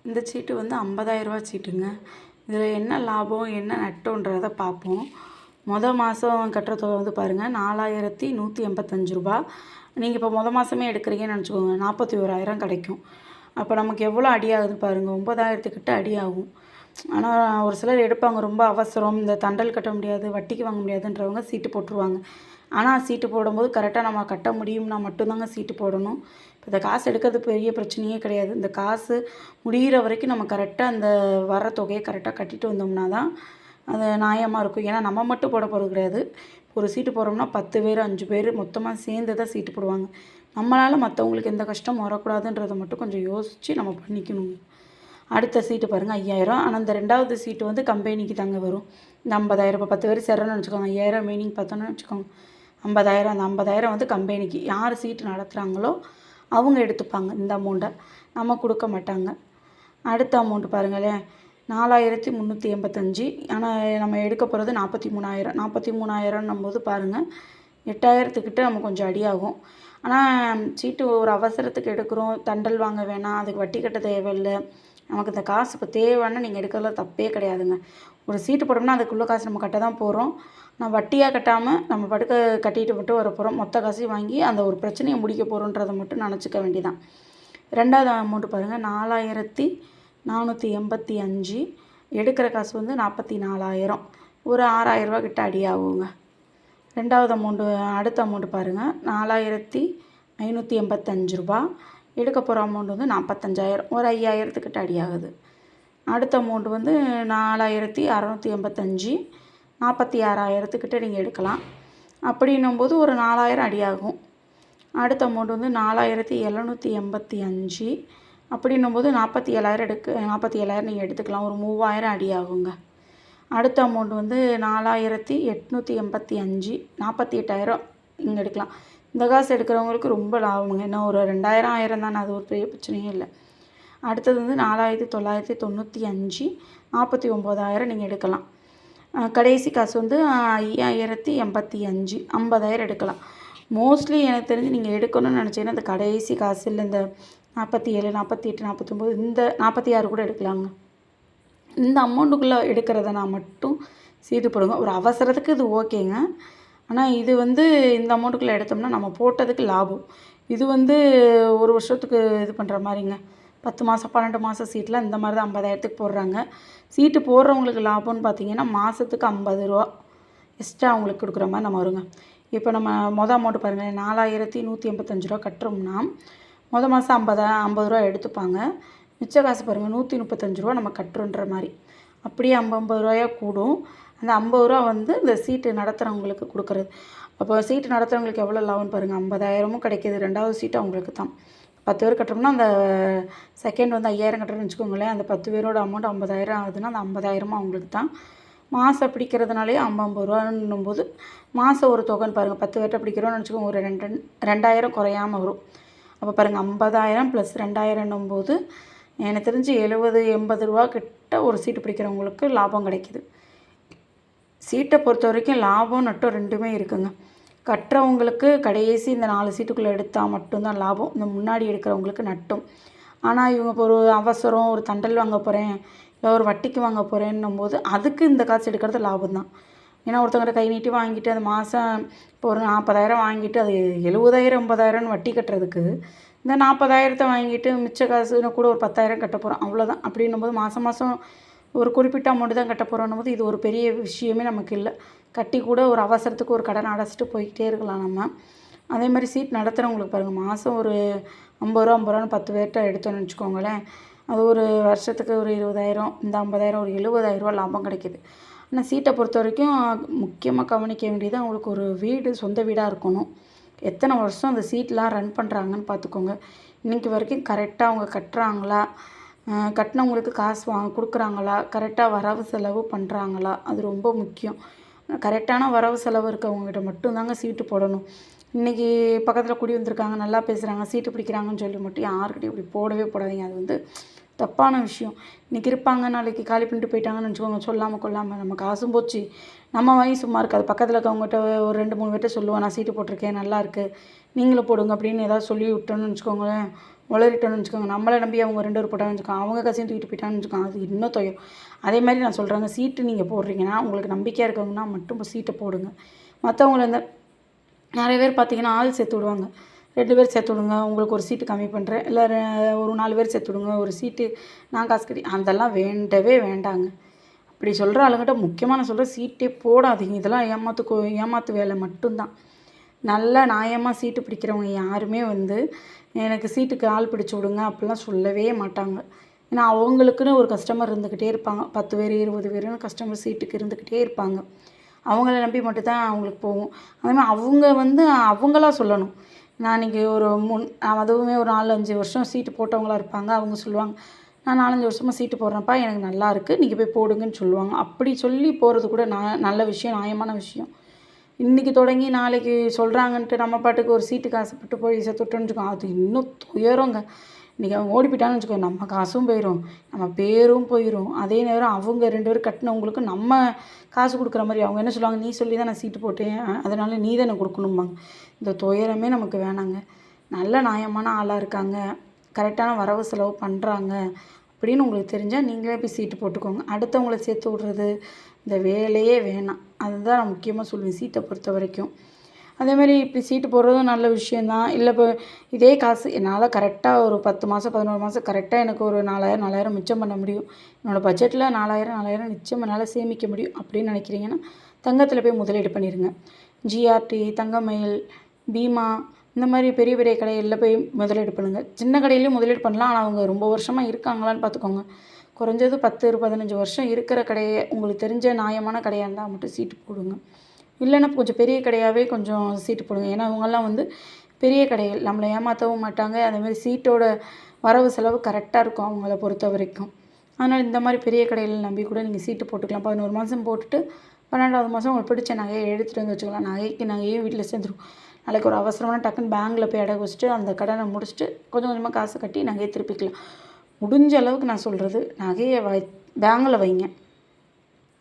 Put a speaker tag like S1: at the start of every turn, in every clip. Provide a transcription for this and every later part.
S1: இந்த சீட்டு வந்து ரூ. 50,000 சீட்டுங்க. இதில் என்ன லாபம் என்ன நட்டோன்றத பார்ப்போம். மாதம் கட்டுற தொகை வந்து பாருங்கள் ரூ. 4,185. நீங்கள் இப்போ மாதமே எடுக்கிறீங்கன்னு நினச்சிக்கோங்க, 41,000 கிடைக்கும். அப்போ நமக்கு எவ்வளோ அடி ஆகுதுன்னு பாருங்கள், 9,000 கிட்ட அடி ஆகும். ஆனால் ஒரு சிலர் எடுப்பாங்க, ரொம்ப அவசரம், இந்த தண்டல் கட்ட முடியாது, வட்டிக்கு வாங்க முடியாதுன்றவங்க சீட்டு போட்டுருவாங்க. ஆனால் சீட்டு போடும்போது கரெக்டாக நம்ம கட்ட முடியும்னா மட்டும்தாங்க சீட்டு போடணும். இப்போ இந்த காசு எடுக்கிறது பெரிய பிரச்சனையே கிடையாது. இந்த காசு முடிகிற வரைக்கும் நம்ம கரெக்டாக அந்த வர தொகையை கரெக்டாக கட்டிட்டு வந்தோம்னா தான் அது நியாயமாக இருக்கும். ஏன்னா நம்ம மட்டும் போட போகிறது கிடையாது. ஒரு சீட்டு போடுறோம்னா 10 பேர் 5 பேர் மொத்தமாக சேர்ந்து தான் சீட்டு போடுவாங்க. நம்மளால் மற்றவங்களுக்கு எந்த கஷ்டம் வரக்கூடாதுன்றதை மட்டும் கொஞ்சம் யோசித்து நம்ம பண்ணிக்கணும். அடுத்த சீட்டு பாருங்கள் 5,000. ஆனால் இந்த 2வது சீட்டு வந்து கம்பெனிக்கு தாங்க வரும். இந்த 50,000 இப்போ 10 பேர் சேர்றோன்னு வச்சுக்கோங்க, 5,000 மீனிங் பார்த்தோன்னு வச்சுக்கோங்க, 50,000. அந்த 50,000 வந்து கம்பெனிக்கு யார் சீட்டு நடத்துகிறாங்களோ அவங்க எடுத்துப்பாங்க. இந்த அமௌண்ட்டை நம்ம கொடுக்க மாட்டாங்க. அடுத்த அமௌண்ட்டு பாருங்களேன், 4,385. ஆனால் நம்ம எடுக்க போகிறது 43,000. 43,000ன்னும் போது பாருங்கள் 8,000 நம்ம கொஞ்சம் அடியாகும். ஆனால் சீட்டு ஒரு அவசரத்துக்கு எடுக்கிறோம், தண்டல் வாங்க வேணாம், அதுக்கு வட்டி கட்ட தேவையில்லை, நமக்கு இந்த காசு இப்போ தேவைன்னா நீங்கள் எடுக்கிறதுல தப்பே கிடையாதுங்க. ஒரு சீட்டு போட்டோம்னா அதுக்குள்ளே காசு நம்ம கட்ட தான் போகிறோம். நான் வட்டியாக கட்டாமல் நம்ம படுக்க கட்டிட்டு மட்டும் வர போகிறோம். மொத்த காசையும் வாங்கி அந்த ஒரு பிரச்சனையை முடிக்க போகிறோன்றதை மட்டும் நினச்சிக்க வேண்டியதான். 2வது அமௌண்ட்டு பாருங்கள் 4,485. எடுக்கிற காசு வந்து 44,000. ஒரு 6,000 கிட்ட அடியாகுங்க. 2வது அமௌண்ட்டு அடுத்த அமௌண்ட்டு பாருங்கள் 4,585. எடுக்க போகிற அமௌண்ட் வந்து 45,000. ஒரு 5,000 கிட்ட அடியாகுது. அடுத்த அமௌண்ட்டு வந்து 4,685. 46,000 கிட்ட நீங்கள் எடுக்கலாம். அப்படின்னும்போது ஒரு 4,000 அடியாகும். அடுத்த அமௌண்ட் வந்து 4,785. அப்படின்னும்போது 47,000 நீங்கள் எடுத்துக்கலாம். ஒரு 3,000 அடியாகுங்க. அடுத்த அமௌண்ட் வந்து 4,885. 48,000 இங்கே எடுக்கலாம். இந்த காசு எடுக்கிறவங்களுக்கு ரொம்ப லாபங்க. இன்னும் ஒரு 2,000 1000 தானே, அது ஒரு பெரிய பிரச்சனையே இல்லை. அடுத்தது வந்து 4,995. 49,000 நீங்கள் எடுக்கலாம். கடைசி காசு வந்து 5,085. 50,000 எடுக்கலாம். மோஸ்ட்லி எனக்கு தெரிஞ்சு நீங்கள் எடுக்கணும்னு நினச்சிங்கன்னா இந்த கடைசி காசு இல்லை, இந்த 47, 48, 49, இந்த 46 கூட எடுக்கலாங்க. இந்த அமௌண்ட்டுக்குள்ளே எடுக்கிறதுனா மட்டும் சீட்டு போடுங்க. ஒரு அவசரத்துக்கு இது ஓகேங்க. ஆனால் இது வந்து இந்த அமௌண்ட்டுக்குள்ளே எடுத்தோம்னா நம்ம போட்டதுக்கு லாபம். இது வந்து ஒரு வருஷத்துக்கு இது பண்ணுற மாதிரிங்க. 10 மாதம் 12 மாதம் சீட்டில் இந்த மாதிரி தான் 50,000 போடுறாங்க. சீட்டு போடுறவங்களுக்கு லாபம்னு பார்த்தீங்கன்னா மாதத்துக்கு ரூ. 50 எக்ஸ்ட்ரா அவங்களுக்கு கொடுக்குற மாதிரி நம்ம வருங்க. இப்போ நம்ம அமௌண்ட்டு பாருங்கள், 4,185 கட்டுறோம்னா மாதம் 50 எடுத்துப்பாங்க. மிச்ச காசு பாருங்கள் 135 நம்ம கட்டுறோன்ற மாதிரி. அப்படியே 50 கூடும். அந்த 50 வந்து இந்த சீட்டு நடத்துகிறவங்களுக்கு கொடுக்குறது. அப்போ சீட்டு நடத்துகிறவங்களுக்கு எவ்வளோ லாபம்னு பாருங்கள், 50,000 கிடைக்கிது. 2வது சீட்டு அவங்களுக்கு தான். 10 பேர் கட்டுறோம்னா அந்த செகண்ட் வந்து 5,000 கட்டுறோன்னு வச்சுக்கோங்களேன். அந்த 10 பேரோட அமௌண்ட் 50,000 ஆகுதுன்னா அந்த 50,000 அவங்களுக்கு தான். மாதம் பிடிக்கிறதுனாலே 50 போது மாதம் ஒரு தொகைன்னு பாருங்கள். 10 பேர்கிட்ட பிடிக்கிறோன்னு வச்சுக்கோங்க, ஒரு 2,000 குறையாமல் வரும். அப்போ பாருங்கள் 50,000 + 2,000 போது எனக்கு தெரிஞ்சு 70-80 கிட்ட ஒரு சீட்டு பிடிக்கிறவங்களுக்கு லாபம் கிடைக்கிது. சீட்டை பொறுத்த வரைக்கும் லாபம் நட்டம் ரெண்டுமே இருக்குங்க. கட்டுறவங்களுக்கு கடைசி இந்த 4 சீட்டுக்குள்ளே எடுத்தால் மட்டும்தான் லாபம். இந்த முன்னாடி எடுக்கிறவங்களுக்கு நட்டம். ஆனால் இவங்க இப்போ ஒரு அவசரம், ஒரு தண்டல் வாங்க போகிறேன், இல்லை ஒரு வட்டிக்கு வாங்க போகிறேன்னும் போது அதுக்கு இந்த காசு எடுக்கிறது லாபம் தான். ஏன்னா ஒருத்தவங்கிட்ட கை நீட்டி வாங்கிட்டு அந்த மாதம் இப்போ ஒரு 40,000 வாங்கிட்டு அது 70,000 80,000 வட்டி கட்டுறதுக்கு இந்த 40,000 வாங்கிட்டு மிச்ச காசுன்னு கூட ஒரு 10,000 கட்ட போகிறோம், அவ்வளோதான். அப்படின்னும்போது மாதம் ஒரு குறிப்பிட்ட அமௌண்ட்டு தான் கட்ட போகிறோன்னும் போது இது ஒரு பெரிய விஷயமே நமக்கு இல்லை. கட்டி கூட ஒரு அவசரத்துக்கு ஒரு கடன் அடைச்சிட்டு போய்கிட்டே இருக்கலாம் நம்ம. அதே மாதிரி சீட் நடத்துகிறவங்களுக்கு பாருங்கள், மாதம் ஒரு ரூ. 50 10 பேர்கிட்ட எடுத்தோன்னு வச்சுக்கோங்களேன், அது ஒரு வருஷத்துக்கு ஒரு 20,000, இந்த 50,000 ஒரு 70,000 லாபம் கிடைக்கிது. ஆனால் சீட்டை பொறுத்த வரைக்கும் முக்கியமாக கவனிக்க வேண்டியது அவங்களுக்கு ஒரு வீடு, சொந்த வீடாக இருக்கணும். எத்தனை வருஷம் அந்த சீட்லாம் ரன் பண்ணுறாங்கன்னு பார்த்துக்கோங்க. இன்றைக்கி வரைக்கும் கரெக்டாக அவங்க கட்டுறாங்களா, கட்டினவங்களுக்கு காசு கொடுக்குறாங்களா, கரெக்டாக வரவு செலவு பண்ணுறாங்களா, அது ரொம்ப முக்கியம். கரெக்டான வரவு செலவு இருக்கவங்ககிட்ட மட்டும்தாங்க சீட்டு போடணும். இன்றைக்கி பக்கத்தில் குடி வந்திருக்காங்க, நல்லா பேசுகிறாங்க, சீட்டு பிடிக்கிறாங்கன்னு சொல்லி மட்டும் யாருக்கிட்டையும் இப்படி போடவே போடாதீங்க. அது வந்து தப்பான விஷயம். இன்றைக்கி இருப்பாங்க, நாளைக்கு காலி பண்ணிட்டு போயிட்டாங்கன்னு வச்சுக்கோங்க, சொல்லாமல் கொள்ளாமல் நம்ம காசும் போச்சு, நம்ம வாங்கி சும்மா இருக்காது. பக்கத்தில் இருக்கவங்ககிட்ட ஒரு 2 3 பேர்கிட்ட சொல்லுவோம், நான் சீட்டு போட்டிருக்கேன், நல்லாயிருக்கு, நீங்களும் போடுங்க அப்படின்னு ஏதாவது சொல்லி விட்டோன்னு வச்சுக்கோங்களேன், உளறிட்டோன்னு வச்சுக்கோங்க, நம்மளை நம்பி அவங்க 2 பேர் போட்டாங்கன்னு வச்சுக்கோங்க, அவங்க காசையும் தூக்கிட்டு போயிட்டான்னு வச்சுக்கோங்க, அது இன்னும் தொய்யும். அதே மாதிரி நான் சொல்கிறேங்க, சீட்டு நீங்கள் போடுறீங்கன்னா உங்களுக்கு நம்பிக்கையாக இருக்கவங்கன்னா மட்டும் இப்போ சீட்டை போடுங்க. மற்றவங்கள இந்த நிறைய பேர் பார்த்தீங்கன்னா ஆள் சேர்த்து விடுவாங்க. 2 பேர் சேர்த்து விடுங்க, உங்களுக்கு ஒரு சீட்டு கம்மி பண்ணுறேன், இல்லை ஒரு 4 பேர் சேர்த்து விடுங்க, ஒரு சீட்டு நான் காசு கட்டி, அதெல்லாம் வேண்டவே வேண்டாங்க. அப்படி சொல்கிற ஆளுங்கிட்ட முக்கியமாக நான் சொல்கிறேன், சீட்டே போடாதீங்க. இதெல்லாம் ஏமாத்து வேலை மட்டும்தான். நல்ல நியாயமாக சீட்டு பிடிக்கிறவங்க யாருமே வந்து எனக்கு சீட்டுக்கு ஆள் பிடிச்சி விடுங்க அப்படிலாம் சொல்லவே மாட்டாங்க. ஏன்னா அவங்களுக்குன்னு ஒரு கஸ்டமர் இருந்துக்கிட்டே இருப்பாங்க. 10 பேர் 20 பேருன்னு கஸ்டமர் சீட்டுக்கு இருந்துக்கிட்டே இருப்பாங்க. அவங்கள நம்பி மட்டும்தான் அவங்களுக்கு போகும். அதேமாதிரி அவங்க வந்து அவங்களா சொல்லணும். நான் இன்றைக்கி அதுவுமே ஒரு 4-5 வருஷம் சீட்டு போட்டவங்களா இருப்பாங்க. அவங்க சொல்லுவாங்க, நான் 4-5 வருஷமாக சீட்டு போடுறேன்ப்பா, எனக்கு நல்லாயிருக்கு, நீங்கள் போய் போடுங்கன்னு சொல்லுவாங்க. அப்படி சொல்லி போகிறது கூட நல்ல விஷயம், நியாயமான விஷயம். இன்றைக்கி தொடங்கி நாளைக்கு சொல்கிறாங்கன்ட்டு நம்ம பாட்டுக்கு ஒரு சீட்டுக்கு ஆசைப்பட்டு போய் செத்துட்டோன்னு வச்சுக்கோங்க, அது இன்னும் துயரங்க. இன்றைக்கி அவங்க ஓடி போயிட்டான்னு வச்சுக்கோங்க, நம்ம காசும் போயிடும், நம்ம பேரும் போயிடும். அதே நேரம் அவங்க 2 பேரும் கட்டினவங்களுக்கு நம்ம காசு கொடுக்குற மாதிரி. அவங்க என்ன சொல்லுவாங்க, நீ சொல்லி தான் நான் சீட்டு போட்டேன், அதனால் நீ தானே கொடுக்கணும்பாங்க. இந்த துயரமே நமக்கு வேணாங்க. நல்ல நியாயமான ஆளாக இருக்காங்க, கரெக்டான வரவு செலவு பண்ணுறாங்க அப்படின்னு உங்களுக்கு தெரிஞ்சால் நீங்களே போய் சீட்டு போட்டுக்கோங்க. அடுத்தவங்கள சேர்த்து விட்றது இந்த வேலையே வேணாம். அதுதான் நான் முக்கியமாக சொல்லுவேன் சீட்டை பொறுத்த வரைக்கும். அதேமாதிரி இப்படி சீட்டு போடுறதும் நல்ல விஷயந்தான். இல்லை இப்போ இதே காசு என்னால் கரெக்டாக ஒரு 10 மாதம் 11 மாதம் கரெக்டாக எனக்கு ஒரு 4000 மிச்சம் பண்ண முடியும், என்னோடய பட்ஜெட்டில் 4000 நிச்சயம் என்னால் சேமிக்க முடியும் அப்படின்னு நினைக்கிறீங்கன்னா தங்கத்தில் போய் முதலீடு பண்ணிடுங்க. ஜிஆர்டி, தங்கமயில், பீமா இந்த மாதிரி பெரிய பெரிய கடைகளில் போய் முதலீடு பண்ணுங்கள். சின்ன கடையிலையும் முதலீடு பண்ணலாம், ஆனால் அவங்க ரொம்ப வருஷமாக இருக்காங்களான்னு பார்த்துக்கோங்க. குறைஞ்சது 10-15 வருஷம் இருக்கிற கடையை உங்களுக்கு தெரிஞ்ச நியாயமான கடையாக இருந்தால் மட்டும் சீட்டு போடுங்க. இல்லைன்னா கொஞ்சம் பெரிய கடையாகவே கொஞ்சம் சீட்டு போடுங்க. ஏன்னா அவங்கெல்லாம் வந்து பெரிய கடைகள், நம்மளை ஏமாற்றவும் மாட்டாங்க. அதேமாதிரி சீட்டோட வரவு செலவு கரெக்டாக இருக்கும் அவங்கள பொறுத்த வரைக்கும். அதனால் இந்த மாதிரி பெரிய கடையில் நம்பி கூட நீங்கள் சீட்டு போட்டுக்கலாம். 11 மாதம் போட்டுட்டு 12வது மாதம் உங்களுக்கு பிடிச்ச நகையை எடுத்துகிட்டு வந்து வச்சுக்கலாம். நகையும் வீட்டில் சேர்ந்துரும். நாளைக்கு ஒரு அவசரமான டக்குன்னு பேங்கில் போய் அடகு வச்சுட்டு அந்த கடனை முடிச்சுட்டு கொஞ்சம் கொஞ்சமாக காசு கட்டி நகையை திருப்பிக்கலாம். முடிஞ்ச அளவுக்கு நான் சொல்கிறது, நகையை பேங்கில் வைங்க.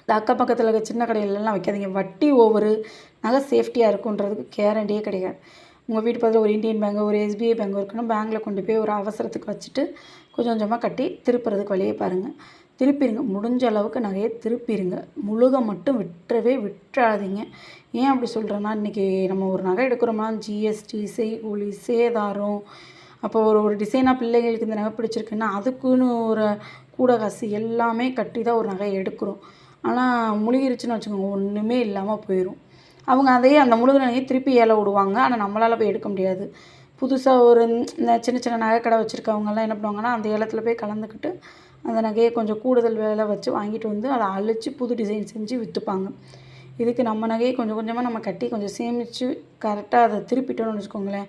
S1: இந்த அக்கம் பக்கத்தில் இருக்க சின்ன கடையிலலாம் வைக்காதீங்க. வட்டி ஒவ்வொரு நகை சேஃப்டியாக இருக்குன்றதுக்கு கேரண்டியே கிடையாது. உங்கள் வீட்டு பக்கத்தில் ஒரு இந்தியன் பேங்க், ஒரு SBI பேங்க் இருக்குன்னா பேங்கில் கொண்டு போய் ஒரு அவசரத்துக்கு வச்சுட்டு கொஞ்சம் கொஞ்சமாக கட்டி திருப்புறதுக்கு வழியே பாருங்கள். திருப்பிடுங்க, முடிஞ்ச அளவுக்கு நகையை திருப்பிடுங்க. முழுக மட்டும் விட்டுறாதீங்க. ஏன் அப்படி சொல்கிறேன்னா, இன்றைக்கி நம்ம ஒரு நகை எடுக்கிறோம்னா ஜிஎஸ்டி, செய்கூலி, சேதாரம், அப்போ ஒரு டிசைனாக பிள்ளைங்களுக்கு இந்த நகை பிடிச்சிருக்குன்னா அதுக்குன்னு ஒரு கூட காசு எல்லாமே கட்டி தான் ஒரு நகையை எடுக்கிறோம். ஆனால் முழுகிருச்சுன்னு வச்சுக்கோங்க, ஒன்றுமே இல்லாமல் போயிடும். அவங்க அந்த முழுகின நகையை திருப்பி ஏல விடுவாங்க. ஆனால் நம்மளால் போய் எடுக்க முடியாது. புதுசாக இந்த சின்ன சின்ன நகைக்கடை வச்சுருக்கவங்கலாம் என்ன பண்ணுவாங்கன்னா, அந்த ஏலத்தில் போய் கலந்துக்கிட்டு அந்த நகையை கொஞ்சம் கூடுதல் விலை வச்சு வாங்கிட்டு வந்து அதை அழித்து புது டிசைன் செஞ்சு விற்றுப்பாங்க. இதுக்கு நம்ம நகையை கொஞ்சம் கொஞ்சமாக நம்ம கட்டி கொஞ்சம் சேமித்து கரெக்டாக அதை திருப்பிட்டோன்னு வச்சுக்கோங்களேன்,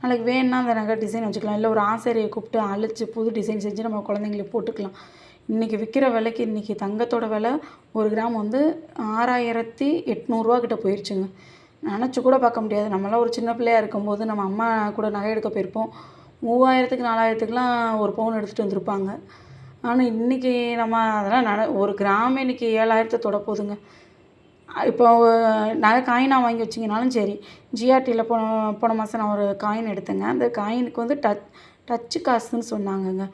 S1: நாளைக்கு வேணுன்னா அந்த நகை டிசைன் வச்சுக்கலாம். இல்லை ஒரு ஆசாரியை கூப்பிட்டு அழித்து புது டிசைன் செஞ்சு நம்ம குழந்தைங்களுக்கு போட்டுக்கலாம். இன்றைக்கி விற்கிற விலைக்கு இன்றைக்கி தங்கத்தோட விலை 1 கிராம் வந்து 6800 கிட்ட போயிடுச்சுங்க. நினச்சி கூட பார்க்க முடியாது. நம்மளாம் ஒரு சின்ன பிள்ளையாக இருக்கும்போது நம்ம அம்மா கூட நகை எடுக்க போயிருப்போம். 3000-4000க்குலாம் ஒரு பவுன் எடுத்துகிட்டு வந்திருப்பாங்க. ஆனால் இன்றைக்கி நம்ம அதெல்லாம் 1 கிராம் இன்றைக்கி 7000 தொட போகுதுங்க. இப்போ நகை காயினாக வாங்கி வச்சிங்கனாலும் சரி, ஜிஆர்டியில் போன மாதம் நான் ஒரு காயின் எடுத்தேங்க. அந்த காயினுக்கு வந்து டச்சு காசுன்னு சொன்னாங்கங்க.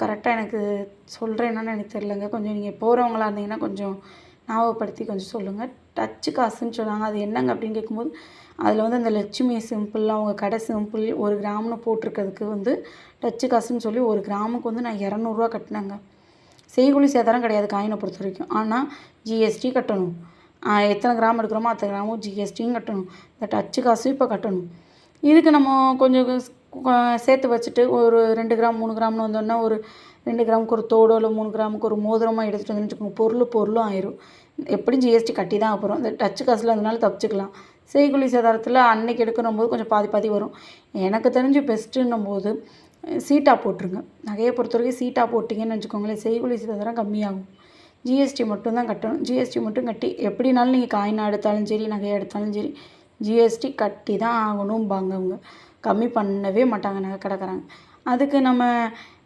S1: கரெக்டாக எனக்கு சொல்கிறேன் என்னன்னு எனக்கு தெரிலங்க. கொஞ்சம் நீங்கள் போகிறவங்களா இருந்தீங்கன்னா கொஞ்சம் ஞாபகப்படுத்தி கொஞ்சம் சொல்லுங்கள். டச்சு காசுன்னு சொன்னாங்க. அது என்னங்க அப்படின்னு கேட்கும்போது, அதில் வந்து அந்த லட்சுமி சிம்பிள், அவங்க கடை சிம்பிள் 1 கிராம்னு போட்டிருக்கிறதுக்கு வந்து டச்சு காசுன்னு சொல்லி 1 கிராமுக்கு வந்து நான் 200 கட்டினேங்க. செய்கூலி சேதாரம் கிடையாது காயினை பொறுத்த வரைக்கும். ஆனால் ஜிஎஸ்டி கட்டணும். எத்தனை கிராம் எடுக்கிறோமோ அத்தனை கிராமும் ஜிஎஸ்டியும் கட்டணும். இந்த டச்சு காசும் இப்போ கட்டணும். இதுக்கு நம்ம கொஞ்சம் சேர்த்து வச்சுட்டு ஒரு 2 கிராம் 3 கிராம்னு வந்தோன்னா ஒரு 2 கிராமுக்கு ஒரு தோடோ இல்லை 3 கிராமுக்கு ஒரு மோதிரமாக எடுத்துகிட்டு வந்து வச்சுக்கோங்க. பொருளும் ஆயிரும். எப்படியும் ஜிஎஸ்டி கட்டி தான் அப்புறம் இந்த டச்சு காசில் அதனால தப்பிச்சுக்கலாம். செய்கூலி சேதாரத்தில் அன்னைக்கு எடுக்கணும் போது கொஞ்சம் பாதி வரும். எனக்கு தெரிஞ்சு பெஸ்ட்டுன்னும் போது சீட்டாக போட்டுருங்க. நகையை பொறுத்த வரைக்கும் சீட்டாக போட்டிங்கன்னு வச்சுக்கோங்களேன், செய்கூலி சேதாரம் கம்மியாகும். ஜிஎஸ்டி மட்டும் தான் கட்டணும். ஜிஎஸ்டி மட்டும் கட்டி எப்படினாலும் நீங்கள் காயினாக எடுத்தாலும் சரி, நகையை எடுத்தாலும் சரி, ஜிஎஸ்டி கட்டி தான் ஆகணும்பாங்க அவங்க. கம்மி பண்ணவே மாட்டாங்க நகை கடைக்காரங்க. அதுக்கு நம்ம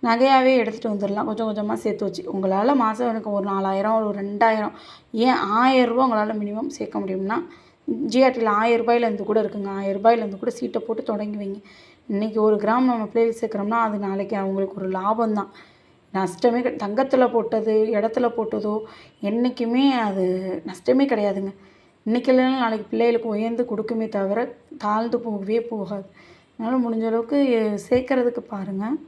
S1: நகையாகவே எடுத்துகிட்டு வந்துடலாம். கொஞ்சம் கொஞ்சமாக சேர்த்து வச்சு உங்களால் மாதம் எனக்கு ஒரு 4000 ஒரு 2000 ஏன் 1000 ரூபா உங்களால் மினிமம் சேர்க்க முடியும்னா, ஜிஆர்டியில் 1000 ரூபாயிலேருந்து கூட இருக்குங்க. 1000 ரூபாயிலேருந்து கூட சீட்டை போட்டு தொடங்கி வைங்க. இன்றைக்கி 1 கிராம் நம்ம பிள்ளைகளுக்கு சேர்க்குறோம்னா அது நாளைக்கு அவங்களுக்கு ஒரு லாபம் தான். நஷ்டமே தங்கத்தில் போட்டது, இடத்துல போட்டதோ என்றைக்குமே அது நஷ்டமே கிடையாதுங்க. இன்றைக்கி இல்லைன்னா நாளைக்கு பிள்ளைகளுக்கு உயர்ந்து கொடுக்குமே தவிர தாழ்ந்து போகவே போகாது. அதனால் முடிஞ்ச அளவுக்கு சேர்க்கறதுக்கு பாருங்கள்.